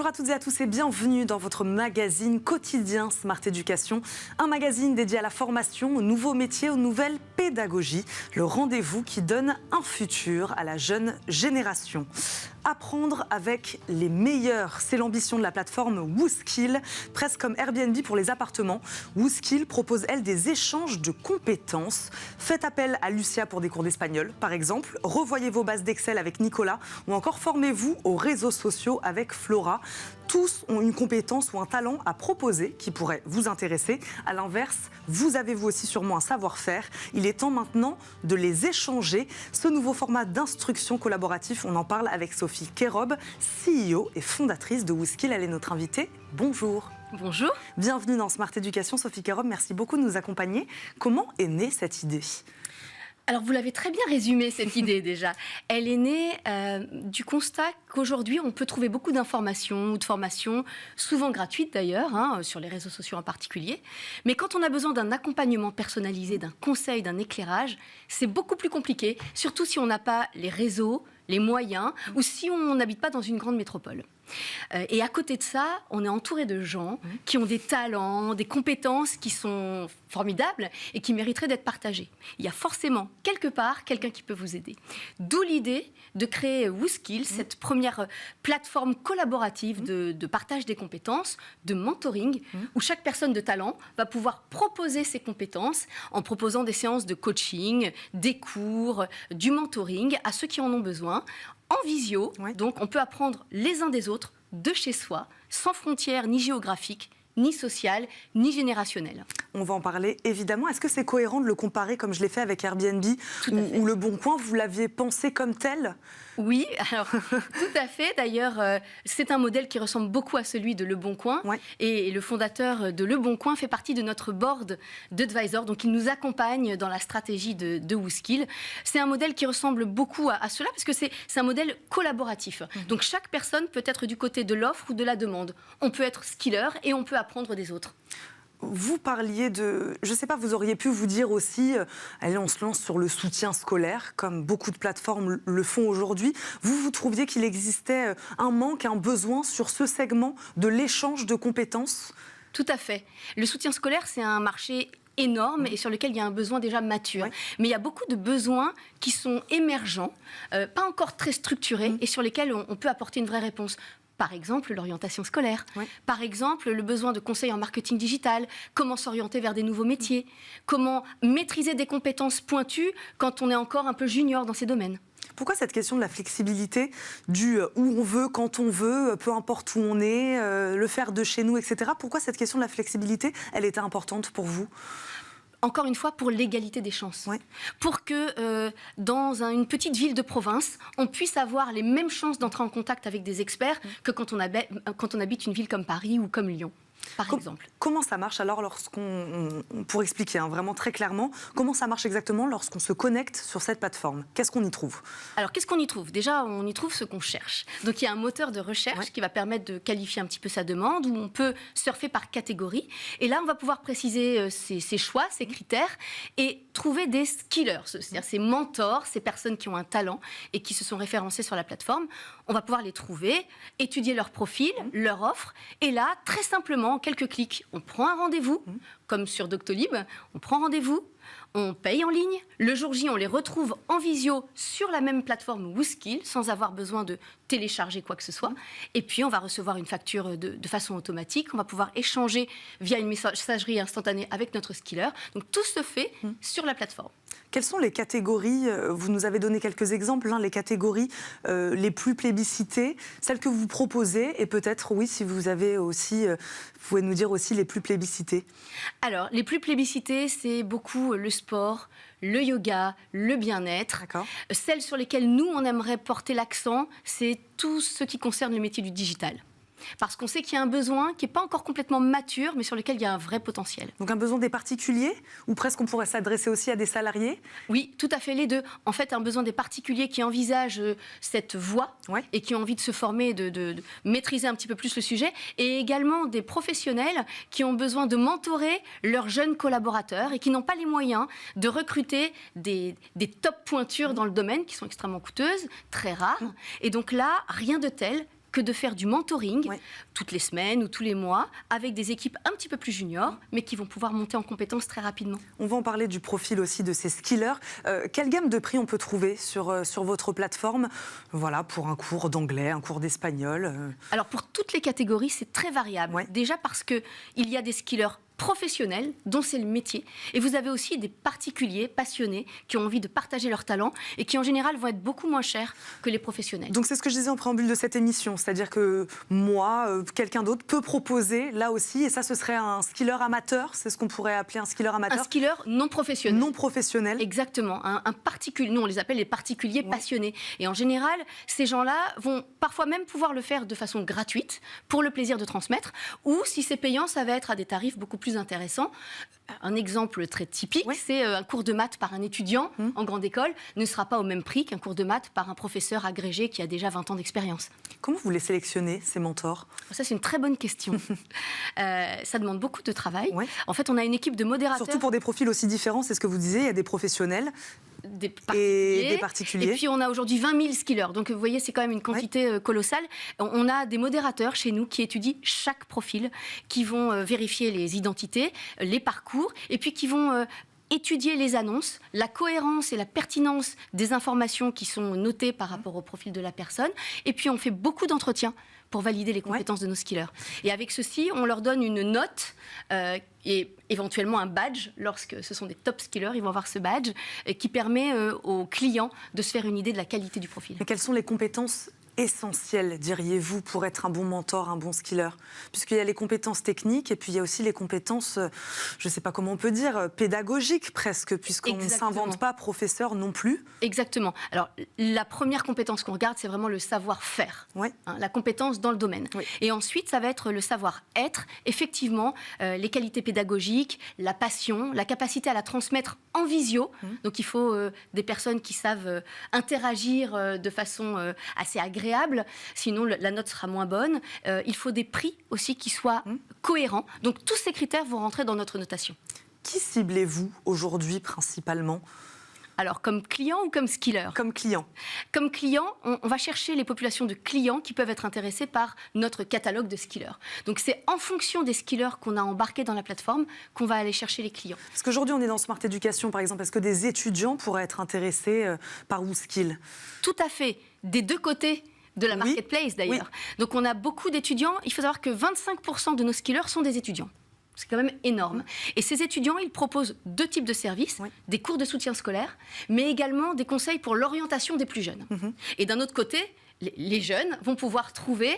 Bonjour à toutes et à tous et bienvenue dans votre magazine quotidien Smart Éducation, un magazine dédié à la formation, aux nouveaux métiers, aux nouvelles pédagogies, le rendez-vous qui donne un futur à la jeune génération. Apprendre avec les meilleurs, c'est l'ambition de la plateforme WooSkill, presque comme Airbnb pour les appartements. WooSkill propose, elle, des échanges de compétences. Faites appel à Lucia pour des cours d'espagnol, par exemple. Revoyez vos bases d'Excel avec Nicolas ou encore formez-vous aux réseaux sociaux avec Flora. Tous ont une compétence ou un talent à proposer qui pourrait vous intéresser. À l'inverse, vous avez vous aussi sûrement un savoir-faire. Il est temps maintenant de les échanger. Ce nouveau format d'instruction collaboratif, on en parle avec Sophie Kérob, CEO et fondatrice de WooSkill. Elle est notre invitée. Bonjour. Bonjour. Bienvenue dans Smart Éducation. Sophie Kérob, merci beaucoup de nous accompagner. Comment est née cette idée ? Alors, vous l'avez très bien résumé, cette idée déjà. Elle est née du constat qu'aujourd'hui, on peut trouver beaucoup d'informations ou de formations, souvent gratuites d'ailleurs, sur les réseaux sociaux en particulier. Mais quand on a besoin d'un accompagnement personnalisé, d'un conseil, d'un éclairage, c'est beaucoup plus compliqué, surtout si on n'a pas les réseaux, les moyens, ou si on n'habite pas dans une grande métropole. Et à côté de ça, on est entouré de gens qui ont des talents, des compétences qui sont formidables et qui mériteraient d'être partagées. Il y a forcément, quelque part, quelqu'un qui peut vous aider. D'où l'idée de créer WooSkill, cette première plateforme collaborative de partage des compétences, de mentoring, où chaque personne de talent va pouvoir proposer ses compétences en proposant des séances de coaching, des cours, du mentoring à ceux qui en ont besoin, en visio. Donc on peut apprendre les uns des autres, de chez soi, sans frontières ni géographiques, ni sociales, ni générationnelles. On va en parler évidemment. Est-ce que c'est cohérent de le comparer comme je l'ai fait avec Airbnb ou Le Bon Coin? Vous l'aviez pensé comme tel? Oui, alors tout à fait. D'ailleurs, c'est un modèle qui ressemble beaucoup à celui de Le Bon Coin. Et le fondateur de Le Bon Coin fait partie de notre board d'advisors. Donc, il nous accompagne dans la stratégie de WooSkill. C'est un modèle qui ressemble beaucoup à cela parce que c'est un modèle collaboratif. Donc, chaque personne peut être du côté de l'offre ou de la demande. On peut être skiller et on peut apprendre des autres. Vous parliez de... Je ne sais pas, vous auriez pu vous dire aussi, allez, on se lance sur le soutien scolaire, comme beaucoup de plateformes le font aujourd'hui. Vous trouviez qu'il existait un manque, un besoin sur ce segment de l'échange de compétences? Tout à fait. Le soutien scolaire, c'est un marché énorme et sur lequel il y a un besoin déjà mature. Mais il y a beaucoup de besoins qui sont émergents, pas encore très structurés et sur lesquels on peut apporter une vraie réponse. Par exemple, l'orientation scolaire. Par exemple, le besoin de conseils en marketing digital. Comment s'orienter vers des nouveaux métiers. Comment maîtriser des compétences pointues quand on est encore un peu junior dans ces domaines. Pourquoi cette question de la flexibilité, du où on veut, quand on veut, peu importe où on est, le faire de chez nous, etc. Pourquoi cette question de la flexibilité, elle était importante pour vous ? Encore une fois, pour l'égalité des chances. Pour que dans une petite ville de province, on puisse avoir les mêmes chances d'entrer en contact avec des experts que quand on habite une ville comme Paris ou comme Lyon. Par exemple. Comment ça marche alors pour expliquer vraiment très clairement, comment ça marche exactement lorsqu'on se connecte sur cette plateforme? Qu'est-ce qu'on y trouve? Alors, qu'est-ce qu'on y trouve? Déjà, on y trouve ce qu'on cherche. Donc, il y a un moteur de recherche qui va permettre de qualifier un petit peu sa demande, où on peut surfer par catégorie. Et là, on va pouvoir préciser ses choix, ses critères, et trouver des skillers, c'est-à-dire ces mentors, ces personnes qui ont un talent et qui se sont référencées sur la plateforme. On va pouvoir les trouver, étudier leur profil, leur offre, et là, très simplement, en quelques clics, on prend un rendez-vous, comme sur Doctolib, on prend rendez-vous, on paye en ligne. Le jour J, on les retrouve en visio sur la même plateforme WooSkill, sans avoir besoin de télécharger quoi que ce soit. Et puis, on va recevoir une facture de façon automatique. On va pouvoir échanger via une messagerie instantanée avec notre skiller. Donc, tout se fait sur la plateforme. Quelles sont les catégories, vous nous avez donné quelques exemples, les catégories les plus plébiscitées, celles que vous proposez, et peut-être, oui, si vous avez aussi, vous pouvez nous dire aussi les plus plébiscitées. Alors, les plus plébiscitées, c'est beaucoup le sport, le yoga, le bien-être. Celles sur lesquelles nous, on aimerait porter l'accent, c'est tout ce qui concerne le métier du digital. Parce qu'on sait qu'il y a un besoin qui n'est pas encore complètement mature, mais sur lequel il y a un vrai potentiel. Donc un besoin des particuliers, ou presque on pourrait s'adresser aussi à des salariés? Oui, tout à fait, les deux. En fait, un besoin des particuliers qui envisagent cette voie et qui ont envie de se former, de maîtriser un petit peu plus le sujet, et également des professionnels qui ont besoin de mentorer leurs jeunes collaborateurs et qui n'ont pas les moyens de recruter des top pointures dans le domaine, qui sont extrêmement coûteuses, très rares. Et donc là, rien de tel que de faire du mentoring toutes les semaines ou tous les mois avec des équipes un petit peu plus juniors, mais qui vont pouvoir monter en compétences très rapidement. On va en parler du profil aussi de ces skillers. Quelle gamme de prix on peut trouver sur votre plateforme, voilà, pour un cours d'anglais, un cours d'espagnol Alors pour toutes les catégories, c'est très variable. Déjà parce qu'il y a des skillers professionnels dont c'est le métier. Et vous avez aussi des particuliers passionnés qui ont envie de partager leur talent et qui en général vont être beaucoup moins chers que les professionnels. Donc c'est ce que je disais en préambule de cette émission, c'est-à-dire que moi, quelqu'un d'autre peut proposer là aussi, et ça ce serait un skiller amateur, c'est ce qu'on pourrait appeler un skiller amateur. Un skiller non professionnel. Non professionnel. Exactement, un particulier. Nous on les appelle les particuliers passionnés. Et en général, ces gens-là vont parfois même pouvoir le faire de façon gratuite pour le plaisir de transmettre, ou si c'est payant, ça va être à des tarifs beaucoup plus intéressant. Un exemple très typique, c'est un cours de maths par un étudiant en grande école ne sera pas au même prix qu'un cours de maths par un professeur agrégé qui a déjà 20 ans d'expérience. Comment vous les sélectionnez, ces mentors ? Ça, c'est une très bonne question. Ça demande beaucoup de travail. En fait, on a une équipe de modérateurs. Surtout pour des profils aussi différents, c'est ce que vous disiez, il y a des professionnels. Des particuliers. Et puis on a aujourd'hui 20 000 skillers. Donc vous voyez, c'est quand même une quantité colossale. On a des modérateurs chez nous qui étudient chaque profil, qui vont vérifier les identités, les parcours, et puis qui vont étudier les annonces, la cohérence et la pertinence des informations qui sont notées par rapport au profil de la personne. Et puis on fait beaucoup d'entretiens pour valider les compétences de nos skillers. Et avec ceci, on leur donne une note et éventuellement un badge. Lorsque ce sont des top skillers, ils vont avoir ce badge qui permet aux clients de se faire une idée de la qualité du profil. Mais quelles sont les compétences essentielles, diriez-vous, pour être un bon mentor, un bon skiller ? Puisqu'il y a les compétences techniques et puis il y a aussi les compétences, je ne sais pas comment on peut dire, pédagogiques presque, puisqu'on ne s'invente pas professeur non plus. Exactement. Alors, la première compétence qu'on regarde, c'est vraiment le savoir-faire, la compétence dans le domaine. Et ensuite, ça va être le savoir-être, effectivement, les qualités pédagogiques, la passion, la capacité à la transmettre en visio. Donc, il faut des personnes qui savent interagir de façon assez agréable. Sinon la note sera moins bonne. Il faut des prix aussi qui soient cohérents. Donc tous ces critères vont rentrer dans notre notation. Qui ciblez-vous aujourd'hui principalement ? Alors, comme client ou comme skiller ? Comme client. Comme client, on va chercher les populations de clients qui peuvent être intéressés par notre catalogue de skillers. Donc, c'est en fonction des skillers qu'on a embarqués dans la plateforme qu'on va aller chercher les clients. Parce qu'aujourd'hui, on est dans Smart Education, par exemple. Est-ce que des étudiants pourraient être intéressés par WooSkill ? Tout à fait. Des deux côtés de la marketplace, d'ailleurs. Donc, on a beaucoup d'étudiants. Il faut savoir que 25% de nos skillers sont des étudiants. C'est quand même énorme. Et ces étudiants, ils proposent deux types de services, des cours de soutien scolaire, mais également des conseils pour l'orientation des plus jeunes. Et d'un autre côté, les jeunes vont pouvoir trouver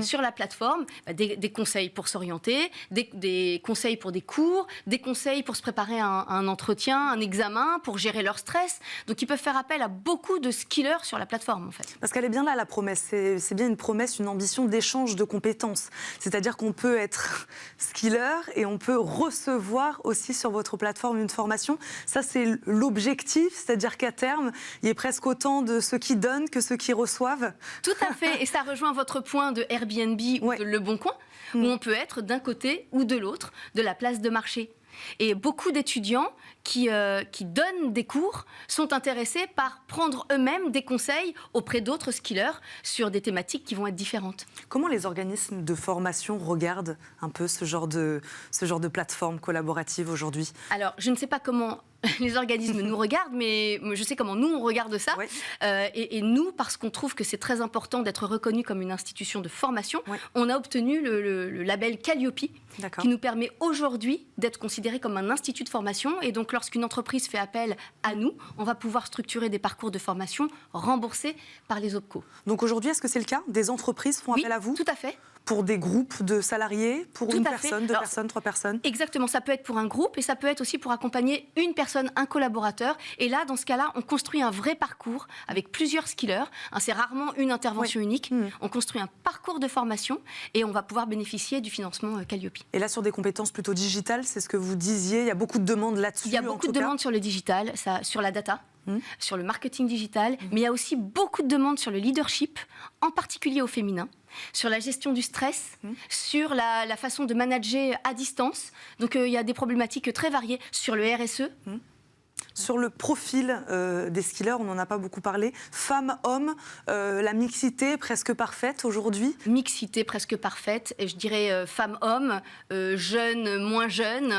sur la plateforme des conseils pour s'orienter, des conseils pour des cours, des conseils pour se préparer à un entretien, un examen, pour gérer leur stress. Donc ils peuvent faire appel à beaucoup de skillers sur la plateforme en fait. Parce qu'elle est bien là la promesse, c'est bien une promesse, une ambition d'échange de compétences. C'est-à-dire qu'on peut être skiller et on peut recevoir aussi sur votre plateforme une formation. Ça c'est l'objectif, c'est-à-dire qu'à terme, il y ait presque autant de ceux qui donnent que ceux qui reçoivent. Tout à fait, et ça rejoint votre point de Airbnb ou de Le Bon Coin, où on peut être d'un côté ou de l'autre de la place de marché. Et beaucoup d'étudiants qui donnent des cours sont intéressés par prendre eux-mêmes des conseils auprès d'autres skillers sur des thématiques qui vont être différentes. Comment les organismes de formation regardent un peu ce genre de plateforme collaborative aujourd'hui ? Alors, je ne sais pas comment les organismes nous regardent, mais je sais comment nous, on regarde ça. Et nous, parce qu'on trouve que c'est très important d'être reconnu comme une institution de formation, on a obtenu le label Calliope, qui nous permet aujourd'hui d'être considéré comme un institut de formation. Et donc, lorsqu'une entreprise fait appel à nous, on va pouvoir structurer des parcours de formation remboursés par les OPCO. Donc aujourd'hui, est-ce que c'est le cas ? Des entreprises font appel à vous ? Tout à fait. Pour des groupes de salariés, pour une personne, deux personnes, trois personnes ? Exactement, ça peut être pour un groupe et ça peut être aussi pour accompagner une personne, un collaborateur. Et là, dans ce cas-là, on construit un vrai parcours avec plusieurs skillers. C'est rarement une intervention unique. On construit un parcours de formation et on va pouvoir bénéficier du financement Calliope. Et là, sur des compétences plutôt digitales, c'est ce que vous disiez, il y a beaucoup de demandes là-dessus. Il y a beaucoup de demandes sur le digital, sur la data. Sur le marketing digital, mais il y a aussi beaucoup de demandes sur le leadership, en particulier au féminin, sur la gestion du stress, sur la façon de manager à distance. Donc il y a des problématiques très variées sur le RSE. Sur le profil des skillers, on n'en a pas beaucoup parlé. Femmes, hommes, la mixité presque parfaite aujourd'hui. Mixité presque parfaite, et je dirais femmes-hommes, jeunes, moins jeunes,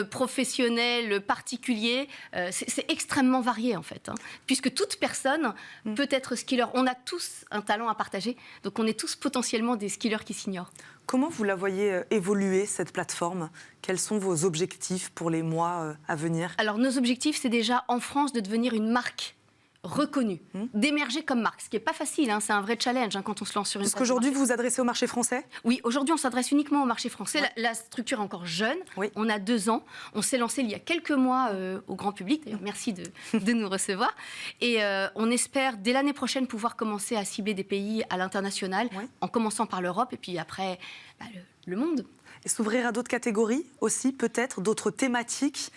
professionnels, particuliers. C'est extrêmement varié en fait, hein, puisque toute personne peut être skiller. On a tous un talent à partager, donc on est tous potentiellement des skillers qui s'ignorent. Comment vous la voyez évoluer, cette plateforme? Quels sont vos objectifs pour les mois à venir? Alors nos objectifs, c'est déjà en France de devenir une marque reconnue, d'émerger comme marque, ce qui n'est pas facile, hein, c'est un vrai challenge hein, quand on se lance sur une Parce qu'aujourd'hui, vous vous adressez au marché français? Oui, aujourd'hui, on s'adresse uniquement au marché français. La structure est encore jeune, on a 2 ans. On s'est lancé il y a quelques mois au grand public. D'ailleurs, merci de nous recevoir. Et on espère, dès l'année prochaine, pouvoir commencer à cibler des pays à l'international, en commençant par l'Europe et puis après le monde. Et s'ouvrir à d'autres catégories aussi, peut-être, d'autres thématiques?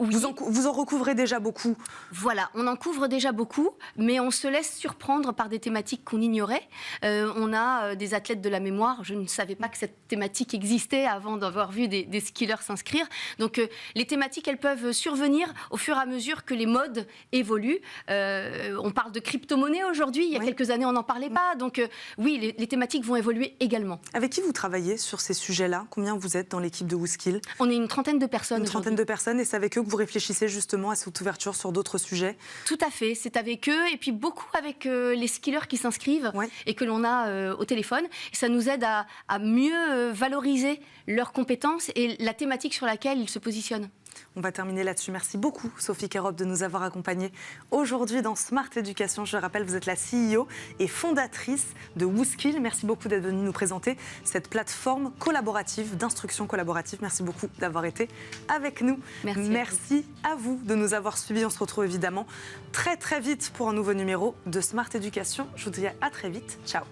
Oui. Vous en recouvrez déjà beaucoup. Voilà, on en couvre déjà beaucoup, mais on se laisse surprendre par des thématiques qu'on ignorait. On a des athlètes de la mémoire. Je ne savais pas que cette thématique existait avant d'avoir vu des skillers s'inscrire. Donc les thématiques, elles peuvent survenir au fur et à mesure que les modes évoluent. On parle de crypto-monnaie aujourd'hui. Il y a quelques années, on n'en parlait pas. Donc oui, les thématiques vont évoluer également. Avec qui vous travaillez sur ces sujets-là? Combien vous êtes dans l'équipe de WhoSkill? On est une trentaine de personnes. Une trentaine de personnes, et c'est avec eux que vous réfléchissez justement à cette ouverture sur d'autres sujets? Tout à fait, c'est avec eux et puis beaucoup avec les skillers qui s'inscrivent et que l'on a au téléphone. Et ça nous aide à mieux valoriser leurs compétences et la thématique sur laquelle ils se positionnent. On va terminer là-dessus. Merci beaucoup, Sophie Kerob, de nous avoir accompagnés aujourd'hui dans Smart Education. Je rappelle, vous êtes la CEO et fondatrice de WhoSkill. Merci beaucoup d'être venue nous présenter cette plateforme collaborative, d'instruction collaborative. Merci beaucoup d'avoir été avec nous. Merci à vous de nous avoir suivis. On se retrouve évidemment très très vite pour un nouveau numéro de Smart Education. Je vous dis à très vite. Ciao.